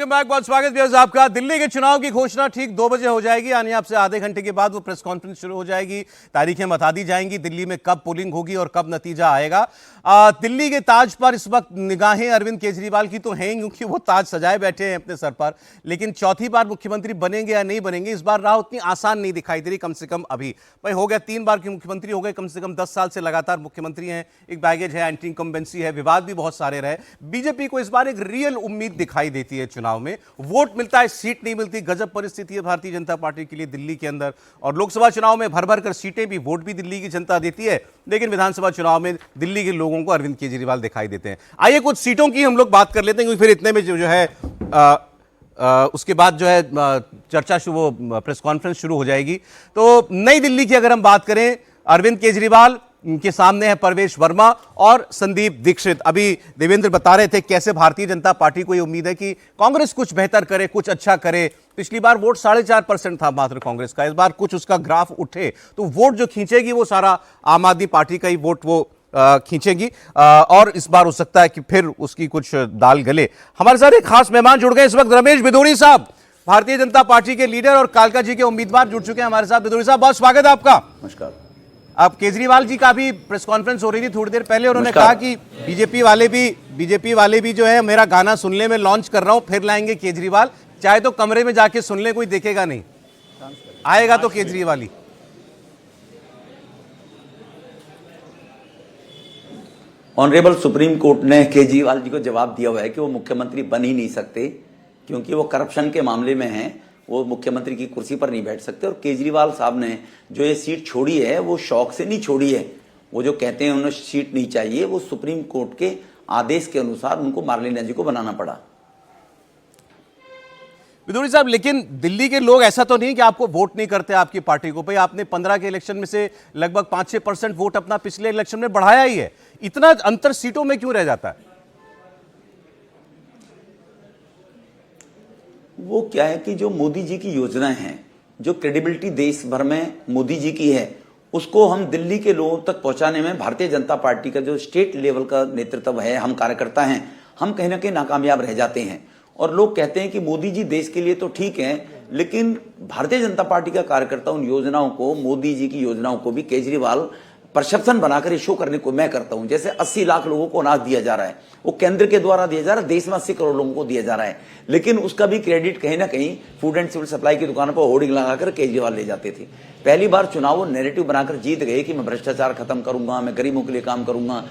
Welcome back. बहुत स्वागत viewers आपका। दिल्ली के चुनाव की घोषणा ठीक 2 बजे हो जाएगी, यानी आपसे आधे घंटे के बाद वो प्रेस कॉन्फ्रेंस शुरू हो जाएगी। तारीखें बता दी जाएंगी दिल्ली में कब पोलिंग होगी और कब नतीजा आएगा। दिल्ली के ताज पर इस वक्त निगाहें अरविंद केजरीवाल की तो हैं, क्योंकि वो ताज सजाए बैठे हैं अपने सर पर। लेकिन चौथी बार मुख्यमंत्री बनेंगे या नहीं बनेंगे, इस बार राह उतनी आसान नहीं दिखाई दे रही। कम से कम अभी भाई हो गया 3 बार के मुख्यमंत्री हो गए, कम से कम 10 साल से लगातार मुख्यमंत्री हैं। एक बैगेज है, एंटी इनकम्बेंसी है, विवाद भी बहुत सारे रहे। बीजेपी को इस बार एक रियल उम्मीद दिखाई देती है चुनाव में। वोट मिलता है, सीट नहीं मिलती। गजब परिस्थिति है भारतीय जनता पार्टी के लिए दिल्ली के अंदर। और लोकसभा चुनाव में भर भर कर सीटें भी, वोट भी दिल्ली की जनता देती है, लेकिन विधानसभा चुनाव में दिल्ली के लोगों को अरविंद केजरीवाल दिखाई देते हैं। आइए कुछ सीटों की हम लोग बात कर लेते हैं, क्योंकि फिर इतने में जो है उसके बाद जो है चर्चा शुरू, प्रेस कॉन्फ्रेंस शुरू हो जाएगी। तो नई दिल्ली की अगर हम बात करें, अरविंद केजरीवाल के सामने है परवेश वर्मा और संदीप दीक्षित। अभी देवेंद्र बता रहे थे कैसे भारतीय जनता पार्टी को ये उम्मीद है कि कांग्रेस कुछ बेहतर करे, कुछ अच्छा करे। पिछली बार वोट 4.5% था मात्र कांग्रेस का, इस बार कुछ उसका ग्राफ उठे तो वोट जो खींचेगी वो सारा आम आदमी पार्टी का ही वोट वो खींचेगी। और इस बार हो सकता है कि फिर उसकी कुछ दाल गले। हमारे साथ एक खास मेहमान जुड़ गए इस वक्त, रमेश बिधूड़ी साहब, भारतीय जनता पार्टी के लीडर और कालका जी के उम्मीदवार जुड़ चुके हैं हमारे साथ। बिधूड़ी साहब, बहुत स्वागत है आपका। नमस्कार। अब केजरीवाल जी का भी प्रेस कॉन्फ्रेंस हो रही थी थोड़ी देर पहले, उन्होंने कहा कि बीजेपी वाले भी जो है मेरा गाना सुनने में लॉन्च कर रहा हूं, फिर लाएंगे केजरीवाल। चाहे तो कमरे में जाके सुन ले, कोई देखेगा नहीं, आएगा तो केजरीवाल ही। ऑनरेबल सुप्रीम कोर्ट ने केजरीवाल जी को जवाब दिया हुआ है कि वो मुख्यमंत्री बन ही नहीं सकते, क्योंकि वो करप्शन के मामले में हैं, वो मुख्यमंत्री की कुर्सी पर नहीं बैठ सकते। और केजरीवाल साहब ने जो ये सीट छोड़ी है वो शौक से नहीं छोड़ी है। वो जो कहते हैं उन्हें सीट नहीं चाहिए, वो सुप्रीम कोर्ट के आदेश के अनुसार उनको मार्लेना जी को बनाना पड़ा। बिधूड़ी साहब, लेकिन दिल्ली के लोग ऐसा तो नहीं कि आपको वोट नहीं करते आपकी पार्टी को। भाई आपने 15 के इलेक्शन में से लगभग 5-6% वोट अपना पिछले इलेक्शन में बढ़ाया ही है, इतना अंतर सीटों में क्यों रह जाता है? वो क्या है कि जो मोदी जी की योजनाएं हैं, जो क्रेडिबिलिटी देश भर में मोदी जी की है, उसको हम दिल्ली के लोगों तक पहुंचाने में भारतीय जनता पार्टी का जो स्टेट लेवल का नेतृत्व है, हम कार्यकर्ता हैं, हम कहीं ना कहीं नाकामयाब रह जाते हैं। और लोग कहते हैं कि मोदी जी देश के लिए तो ठीक है, लेकिन भारतीय जनता पार्टी का कार्यकर्ता उन योजनाओं को, मोदी जी की योजनाओं को भी केजरीवाल परसेप्शन बनाकर ये शो करने को मैं करता हूं। जैसे 80 लाख लोगों को अनाज दिया जा रहा है, वो केंद्र के द्वारा दिया जा रहा है, देश में 80 करोड़ लोगों को दिया जा रहा है, लेकिन उसका भी क्रेडिट कहीं ना कहीं फूड एंड सिविल सप्लाई की दुकानों पर होर्डिंग लगाकर केजरीवाल ले जाते थे। पहली बार चुनाव नैरेटिव बनाकर जीत गए कि मैं भ्रष्टाचार खत्म करूंगा, मैं गरीबों के लिए काम करूंगा।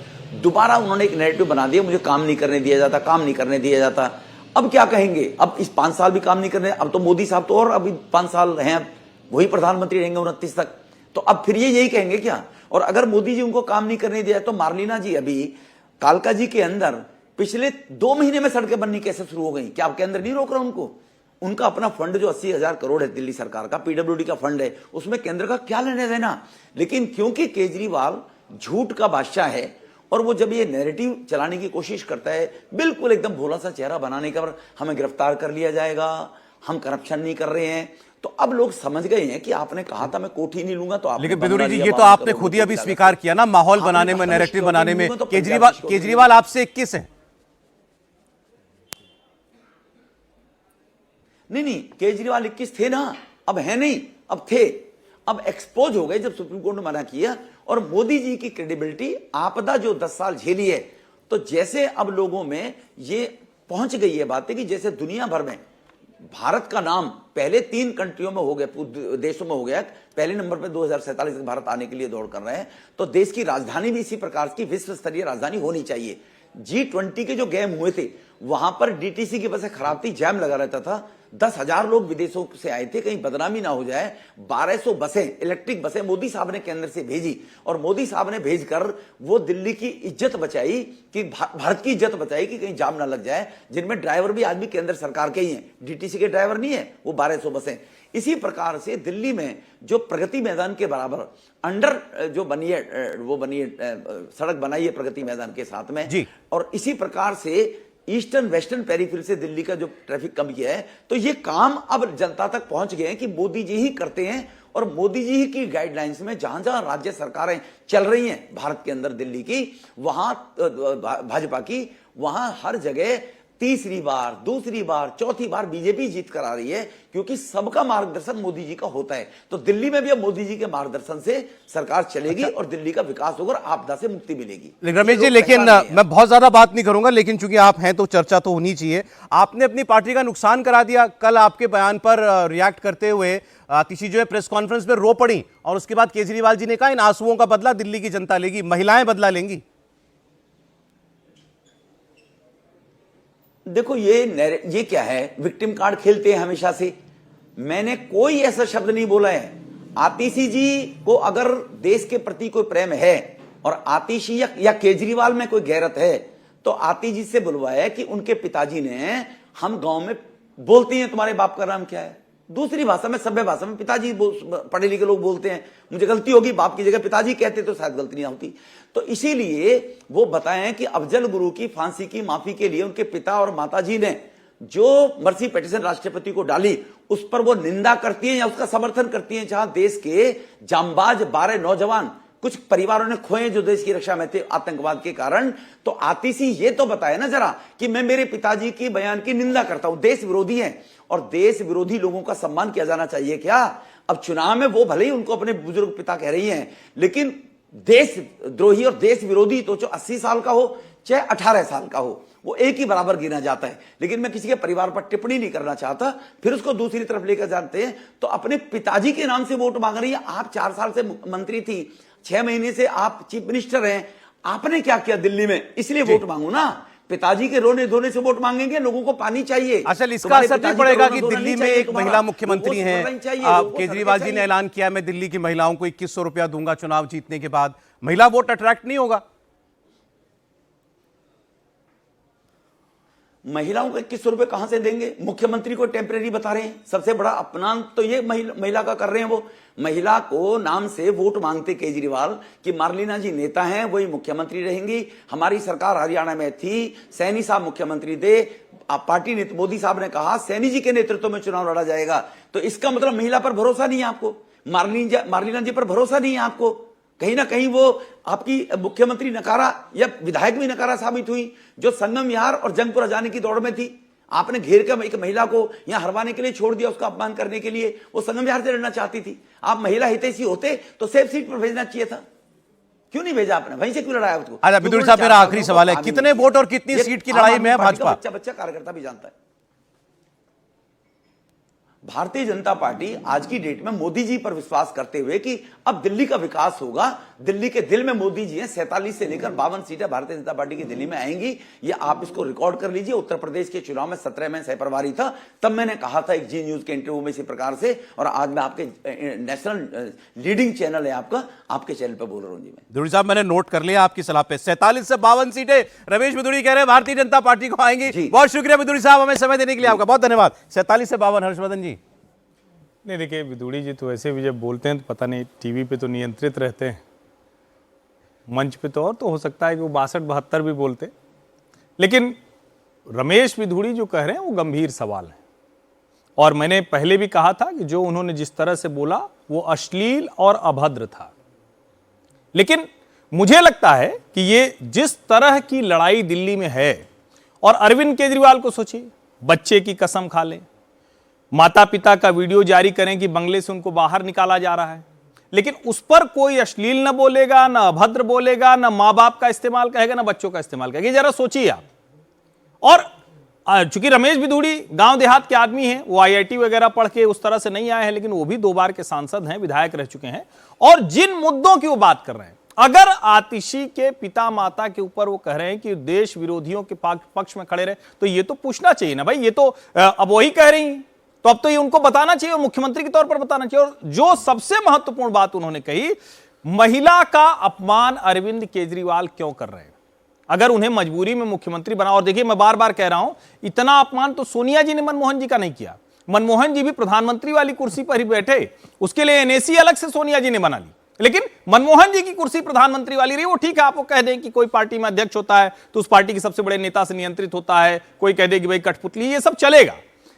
दोबारा उन्होंने एक नैरेटिव बना दिया, मुझे काम नहीं करने दिया जाता, काम नहीं करने दिया जाता। अब क्या कहेंगे? अब इस 5 साल भी काम नहीं करने, अब तो मोदी साहब तो और अभी 5 साल हैं, वही प्रधानमंत्री रहेंगे 29 तक, तो अब फिर ये यही कहेंगे क्या? और अगर मोदी जी उनको काम नहीं करने दिया तो मार्लेना जी अभी कालका जी के अंदर पिछले 2 महीने में सड़कें बननी कैसे शुरू हो गई? क्या आपके अंदर नहीं रोक रहा उनको? उनका अपना फंड जो 80,000 करोड़ है दिल्ली सरकार का, पीडब्ल्यूडी का फंड है, उसमें केंद्र का क्या लेने देना? लेकिन क्योंकि केजरीवाल झूठ का बादशाह है और वो जब ये नैरेटिव चलाने की कोशिश करता है, बिल्कुल एकदम भोला सा चेहरा बनाने का, हमें गिरफ्तार कर लिया जाएगा, हम करप्शन नहीं कर रहे हैं, तो अब लोग समझ गए हैं कि आपने कहा था मैं कोठी नहीं लूंगा, तो आप। लेकिन बिधूड़ी जी, ये तो आपने खुद ही अभी स्वीकार किया ना, माहौल बनाने में, नैरेटिव बनाने में केजरीवाल आपसे 21 है। नहीं, केजरीवाल 21 थे ना, अब है नहीं, अब थे, अब एक्सपोज हो गए जब सुप्रीम कोर्ट ने मना किया। और मोदी जी की क्रेडिबिलिटी, आपदा जो 10 साल झेली है, तो जैसे अब लोगों में ये पहुंच गई है बातें कि जैसे दुनिया भर में भारत का नाम पहले 3 कंट्रियों में हो गया, देशों में हो गया, पहले नंबर पे 2047 तक भारत आने के लिए दौड़ कर रहे हैं, तो देश की राजधानी भी इसी प्रकार की विश्व स्तरीय राजधानी होनी चाहिए। G20 के जो गेम हुए थे, वहां पर डीटीसी की बसें खराब थी, जैम लगा रहता था, 10,000 लोग विदेशों से आए थे, कहीं बदनामी ना हो जाए। 1200 बसें, इलेक्ट्रिक बसें मोदी साहब ने केंद्र से भेजी, और मोदी साहब ने भेजकर वो दिल्ली की इज्जत बचाई, कि भारत की इज्जत बचाई कि कहीं जाम ना लग जाए, जिनमें ड्राइवर भी आज भी केंद्र सरकार के ही हैं, डीटीसी के ड्राइवर नहीं है वो 1200 बसें। इसी प्रकार से दिल्ली में जो प्रगति मैदान के बराबर अंडर जो बनी है, वो बनी है, सड़क बनाई है प्रगति मैदान के साथ में जी। और इसी प्रकार से ईस्टर्न वेस्टर्न पेरिफेरी से दिल्ली का जो ट्रैफिक कम किया है, तो ये काम अब जनता तक पहुंच गए हैं कि मोदी जी ही करते हैं। और मोदी जी की गाइडलाइंस में जहां जहां राज्य सरकारें चल रही हैं भारत के अंदर, दिल्ली की, वहां भाजपा की, वहां हर जगह तीसरी बार, दूसरी बार, चौथी बार बीजेपी जीत कर आ रही है, क्योंकि सबका मार्गदर्शन मोदी जी का होता है। तो दिल्ली में भी अब मोदी जी के मार्गदर्शन से सरकार चलेगी और दिल्ली का विकास होगा और आपदा से मुक्ति मिलेगी। रमेश जी, लेकिन मैं बहुत ज्यादा बात नहीं करूंगा, लेकिन चूंकि आप हैं तो चर्चा तो होनी चाहिए। आपने अपनी पार्टी का नुकसान करा दिया। कल आपके बयान पर रिएक्ट करते हुए आतिशी जो है प्रेस कॉन्फ्रेंस में रो पड़ी और उसके बाद केजरीवाल जी ने कहा इन आंसुओं का बदला दिल्ली की जनता लेगी, महिलाएं बदला लेंगी। देखो ये क्या है, विक्टिम कार्ड खेलते हैं हमेशा से। मैंने कोई ऐसा शब्द नहीं बोला है। आतिशी जी को अगर देश के प्रति कोई प्रेम है और आतिशी या केजरीवाल में कोई गैरत है तो आतिशी से बुलवाया कि उनके पिताजी ने, हम गांव में बोलते हैं तुम्हारे बाप का नाम क्या है, दूसरी भाषा में, सभ्य भाषा में पिताजी पढ़े लिखे लोग बोलते हैं। मुझे गलती होगी, बाप की जगह पिताजी कहते तो शायद गलती नहीं होती। तो इसीलिए वो बताएं कि अफजल गुरु की फांसी की माफी के लिए उनके पिता और माताजी ने जो मर्सी पिटीशन राष्ट्रपति को डाली, उस पर वो निंदा करती हैं या उसका समर्थन करती हैं। जहां देश के जांबाज 12 नौजवान कुछ परिवारों ने खोए जो देश की रक्षा में थे आतंकवाद के कारण, तो आतिशी ये तो बताए ना जरा कि मैं मेरे पिताजी की बयान की निंदा करता हूं। देश विरोधी है और देश विरोधी लोगों का सम्मान किया जाना चाहिए क्या? अब चुनाव में वो भले ही उनको अपने बुजुर्ग पिता कह रही हैं, लेकिन देशद्रोही और देश विरोधी तो जो 80 साल का हो चाहे 18 साल का हो, वो एक ही बराबर गिना जाता है। लेकिन मैं किसी के परिवार पर टिप्पणी नहीं करना चाहता। फिर उसको दूसरी तरफ लेकर जाते हैं तो अपने पिताजी के नाम से वोट मांग रही है। आप 4 साल से मंत्री थी, 6 महीने से आप चीफ मिनिस्टर हैं, आपने क्या किया दिल्ली में, इसलिए वोट मांगू ना। पिताजी के रोने धोने से वोट मांगेंगे? लोगों को पानी चाहिए। असल इसका असर नहीं पड़ेगा कि दिल्ली में एक महिला मुख्यमंत्री हैं। केजरीवाल जी ने ऐलान किया मैं दिल्ली की महिलाओं को 2100 रुपया दूंगा चुनाव जीतने के बाद। महिला वोट अट्रैक्ट नहीं होगा? महिलाओं को 2100 रुपए कहां से देंगे? मुख्यमंत्री को टेम्परेरी बता रहे हैं। सबसे बड़ा अपमान तो ये महिला का कर रहे हैं। वो महिला को नाम से वोट मांगते केजरीवाल कि मार्लिना जी नेता हैं, वही मुख्यमंत्री रहेंगी। हमारी सरकार हरियाणा में थी, सैनी साहब मुख्यमंत्री थे, पार्टी ने, मोदी साहब ने कहा सैनी जी के नेतृत्व में चुनाव लड़ा जाएगा। तो इसका मतलब महिला पर भरोसा नहीं है आपको, मार्लिना जी पर भरोसा नहीं है आपको। कहीं ना कहीं वो आपकी मुख्यमंत्री नकारा या विधायक भी नकारा साबित हुई, जो संगम विहार और जंगपुरा जाने की दौड़ में थी। आपने घेर कर एक महिला को यहां हरवाने के लिए छोड़ दिया, उसका अपमान करने के लिए। वो संगम विहार से लड़ना चाहती थी। आप महिला हितैषी होते तो सेफ सीट पर भेजना चाहिए था, क्यों नहीं भेजा आपने? वहीं से क्यों लड़ाया उसको? अच्छा विदुर साहब, मेरा आखिरी सवाल है, कितने वोट और कितनी सीट की लड़ाई में है भाजपा? बच्चा कार्यकर्ता भी जानता है। भारतीय जनता पार्टी आज की डेट में मोदी जी पर विश्वास करते हुए कि अब दिल्ली का विकास होगा, दिल्ली के दिल में मोदी जी हैं। 47 से लेकर 52 सीटें भारतीय जनता पार्टी की दिल्ली में आएंगी। ये आप इसको रिकॉर्ड कर लीजिए। उत्तर प्रदेश के चुनाव में 17 में सहप्रभारी था, तब मैंने कहा था एक जी न्यूज के इंटरव्यू में इसी प्रकार से, और आज मैं आपके नेशनल लीडिंग चैनल है आपका, आपके चैनल पर बोल रहा हूं जी। मैं विदुरी साहब, मैंने नोट कर लिया आपकी सलाह पे। 47 से 52 सीटें रमेश विदुरी कह रहे हैं भारतीय जनता पार्टी को आएंगी। बहुत शुक्रिया विदुरी साहब, हमें समय देने के लिए आपका बहुत धन्यवाद। 47 से 52, हर्षवर्धन जी। नहीं देखिए, विदुड़ी जी तो वैसे भी जब बोलते हैं तो पता नहीं, टीवी पे तो नियंत्रित रहते हैं, मंच पे तो और तो हो सकता है कि वो 62-72 भी बोलते। लेकिन रमेश विदुड़ी जो कह रहे हैं वो गंभीर सवाल है। और मैंने पहले भी कहा था कि जो उन्होंने जिस तरह से बोला वो अश्लील और अभद्र था। लेकिन मुझे लगता है कि ये जिस तरह की लड़ाई दिल्ली में है, और अरविंद केजरीवाल को सोचिए, बच्चे की कसम खा लें, माता पिता का वीडियो जारी करें कि बंगले से उनको बाहर निकाला जा रहा है, लेकिन उस पर कोई अश्लील न बोलेगा, न अभद्र बोलेगा, न मां बाप का इस्तेमाल कहेगा, न बच्चों का इस्तेमाल कहेगा। जरा सोचिए आप। और चूंकि रमेश विदुड़ी गांव देहात के आदमी हैं, वो आईआईटी वगैरह पढ़ के उस तरह से नहीं आए हैं, लेकिन वो भी 2 बार के सांसद हैं, विधायक रह चुके हैं। और जिन मुद्दों की वो बात कर रहे हैं, अगर आतिशी के पिता माता के ऊपर वो कह रहे हैं कि देश विरोधियों के पक्ष में खड़े रहे, तो ये तो पूछना चाहिए ना भाई, ये तो अब वही कह रही हैं, तो अब तो ये उनको बताना चाहिए और मुख्यमंत्री के तौर पर बताना चाहिए। और जो सबसे महत्वपूर्ण बात उन्होंने कही, महिला का अपमान अरविंद केजरीवाल क्यों कर रहे हैं? अगर उन्हें मजबूरी में मुख्यमंत्री बना, और देखिए मैं बार बार कह रहा हूं, इतना अपमान तो सोनिया जी ने मनमोहन जी का नहीं किया। मनमोहन जी भी प्रधानमंत्री वाली कुर्सी पर ही बैठे, उसके लिए एनएसी अलग से सोनिया जी ने बना ली, लेकिन मनमोहन जी की कुर्सी प्रधानमंत्री वाली रही। वो ठीक है, आपको कह दें कि कोई पार्टी में अध्यक्ष होता है तो उस पार्टी के सबसे बड़े नेता से नियंत्रित होता है, कोई कह दे कि भाई कठपुतली, ये सब चलेगा।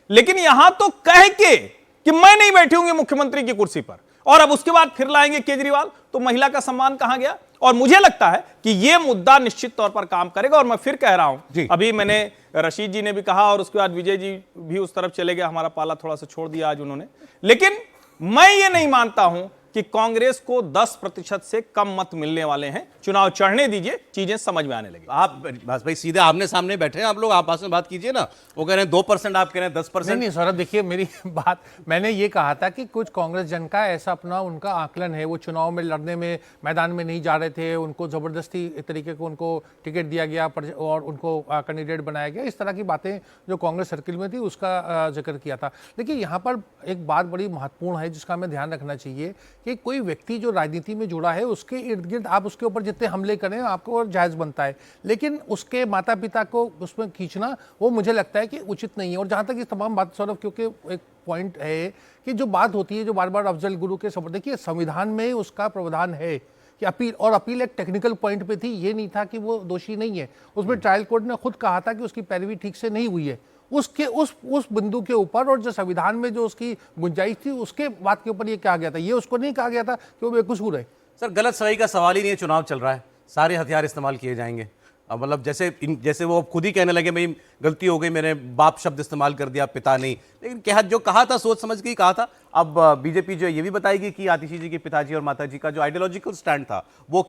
लेकिन यहां तो कह के कि मैं नहीं बैठूंगी मुख्यमंत्री की कुर्सी पर, और अब उसके बाद फिर लाएंगे केजरीवाल, तो महिला का सम्मान कहां गया? और मुझे लगता है कि यह मुद्दा निश्चित तौर पर काम करेगा। और मैं फिर कह रहा हूं, अभी मैंने रशीद जी ने भी कहा और उसके बाद विजय जी भी उस तरफ चले गए, हमारा पाला थोड़ा सा छोड़ दिया आज उन्होंने। लेकिन मैं ये नहीं मानता हूं कि कांग्रेस को 10% से कम मत मिलने वाले हैं। चुनाव चढ़ने दीजिए, चीजें समझ में आने लगी। आप बस भाई सीधे आमने सामने बैठे हैं आप लोग, आप आपस में बात कीजिए ना। वो कह रहे हैं 2%, आप कह रहे हैं 10%। नहीं सौरभ, देखिए मेरी बात, मैंने ये कहा था कि कुछ कांग्रेस जन का ऐसा अपना उनका आकलन है, वो चुनाव में लड़ने में मैदान में नहीं जा रहे थे, उनको जबरदस्ती एक तरीके को उनको टिकट दिया गया और उनको कैंडिडेट बनाया गया, इस तरह की बातें जो कांग्रेस सर्किल में थी उसका जिक्र किया था। देखिए यहाँ पर एक बात बड़ी महत्वपूर्ण है जिसका हमें ध्यान रखना चाहिए कि कोई व्यक्ति जो राजनीति में जुड़ा है उसके इर्द गिर्द आप उसके ऊपर जितने हमले करें आपको और जायज़ बनता है, लेकिन उसके माता पिता को उसमें खींचना वो मुझे लगता है कि उचित नहीं है। और जहाँ तक इस तमाम बात सौरभ, क्योंकि एक पॉइंट है कि जो बात होती है जो बार बार अफजल गुरु के सपोर्ट, देखिए संविधान में उसका प्रावधान है कि अपील, और अपील एक टेक्निकल पॉइंट पे थी, ये नहीं था कि वो दोषी नहीं है। उसमें ट्रायल कोर्ट ने खुद कहा था कि उसकी पैरवी ठीक से नहीं हुई है उसके उस बिंदु के ऊपर, और जो संविधान में जो उसकी गुंजाइश थी उसके बात के ऊपर ये कहा गया था। ये उसको नहीं कहा गया था कि वो बेकसूर है। सर गलत सही का सवाल ही नहीं है, चुनाव चल रहा है, सारे हथियार इस्तेमाल किए जाएंगे। अब मतलब जैसे वो खुद ही कहने लगे भाई गलती हो गई, मैंने बाप शब्द इस्तेमाल कर दिया, पिता नहीं, लेकिन क्या जो कहा था सोच समझ के ही कहा था। अब बीजेपी जो है ये भी बताएगी कि आतिशी जी के पिताजी और माताजी का जो आइडियोलॉजिकल स्टैंड था वो